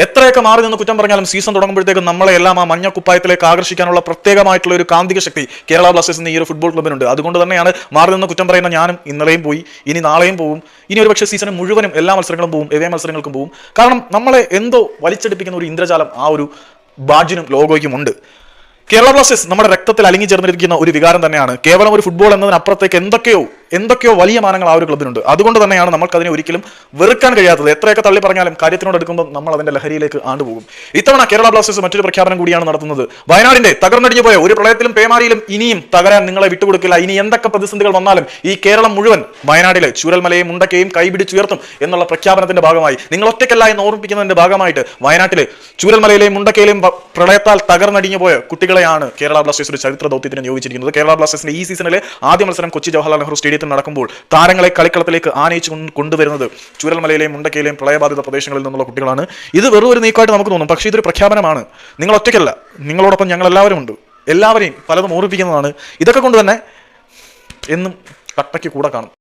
എത്രയൊക്കെ മാറി നിന്ന് കുറ്റം പറഞ്ഞാലും സീസൺ തുടങ്ങുമ്പോഴത്തേക്കും നമ്മളെ എല്ലാം ആ മഞ്ഞ കുപ്പായത്തിലേക്ക് ആകർഷിക്കാനുള്ള പ്രത്യേകമായിട്ടുള്ള ഒരു കാന്തിക ശക്തി കേരള ബ്ലാസ്റ്റേഴ്സ് എന്ന ഈ ഒരു ഫുട്ബോൾ ക്ലബിനുണ്ട്. അതുകൊണ്ട് തന്നെയാണ് മാറി നിന്ന് കുറ്റം പറയുന്ന ഞാനും ഇന്നലെയും പോയി, ഇനി നാളെയും പോകും, ഇനി ഒരു പക്ഷേ സീസൺ മുഴുവനും എല്ലാ മത്സരങ്ങളും പോകും, എവേ മത്സരങ്ങൾക്കും പോകും. കാരണം നമ്മളെ എന്തോ വലിച്ചെടുപ്പിക്കുന്ന ഒരു ഇന്ദ്രജാലം ആ ഒരു ബാഡ്ജിനും ലോഗോയ്ക്കും ഉണ്ട്. കേരള ബ്ലാസ്റ്റേഴ്സ് നമ്മുടെ രക്തത്തിൽ അലിഞ്ഞു ചേർന്നിരിക്കുന്ന ഒരു വികാരം തന്നെയാണ്. കേവലം ഒരു ഫുട്ബോൾ എന്നതിനപ്പുറത്തേക്ക് എന്തൊക്കെയോ വലിയ മാനങ്ങൾ ആ ഒരു ക്ലബിനുണ്ട്. അതുകൊണ്ട് തന്നെയാണ് നമ്മൾക്ക് അതിനെ ഒരിക്കലും വെറുക്കാൻ കഴിയാത്തത്. എത്രയൊക്കെ തള്ളി പറഞ്ഞാലും കാര്യത്തിനോട് എടുക്കുമ്പോൾ നമ്മൾ അതിന്റെ ലഹരിയിലേക്ക് ആണ്ടുപോകും. ഇത്തവണ കേരള ബ്ലാസ്റ്റേഴ്സ് മറ്റൊരു പ്രഖ്യാപനം കൂടിയാണ് നടത്തുന്നത്. വയനാടിന്റെ തകർന്നടിഞ്ഞു പോയ ഒരു പ്രളയത്തിലും പേമാരിയിലും ഇനിയും തകരാൻ നിങ്ങളെ വിട്ടുകൊടുക്കില്ല. ഇനി എന്തൊക്കെ പ്രതിസന്ധികൾ വന്നാലും ഈ കേരളം മുഴുവൻ വയനാട്ടിലെ ചൂരൽമലയും മുണ്ടക്കയും കൈപിടിച്ചുയർത്തും എന്നുള്ള പ്രഖ്യാപനത്തിന്റെ ഭാഗമായി, നിങ്ങൾ ഒറ്റയ്ക്കല്ല എന്ന് ഓർമ്മിപ്പിക്കുന്നതിന്റെ ഭാഗമായിട്ട് വയനാട്ടിലെ ചൂരൽമലയിലെയും മുണ്ടക്കയിലെയും പ്രളയത്താൽ തകർന്നടിഞ്ഞു പോയ കുട്ടികളെയാണ് കേരള ബ്ലാസ്റ്റേഴ്സ് ഒരു ചരിത്ര ദൗത്യത്തിന് നിയോഗിച്ചിരിക്കുന്നത്. കേരള ബ്ലാസ്റ്റേഴ്സിന്റെ ഈ സീസണിലെ ആദ്യ മത്സരം കൊച്ചി ജവഹർലാൽ നെഹ്റു സ്റ്റേഡിയത്തിൽ നടക്കുമ്പോൾ താരങ്ങളെ കളിക്കളത്തിലേക്ക് ആനയിച്ചു കൊണ്ടുവരുന്നത് ചൂരൽമലയിലെയും മുണ്ടക്കയിലെയും പ്രളയബാധിത പ്രദേശങ്ങളിൽ നിന്നുള്ള കുട്ടികളാണ്. ഇത് വെറും ഒരു നീക്കമായിട്ട് നമുക്ക് തോന്നും, പക്ഷേ ഇതൊരു പ്രഖ്യാപനമാണ്. നിങ്ങൾ ഒറ്റയ്ക്കല്ല, നിങ്ങളോടൊപ്പം ഞങ്ങൾ എല്ലാവരും ഉണ്ട്. എല്ലാവരെയും പലതും ഓർമ്മിപ്പിക്കുന്നതാണ്. ഇതൊക്കെ കൊണ്ട് തന്നെ എന്നും കട്ടയ്ക്ക് കൂടെ കാണും.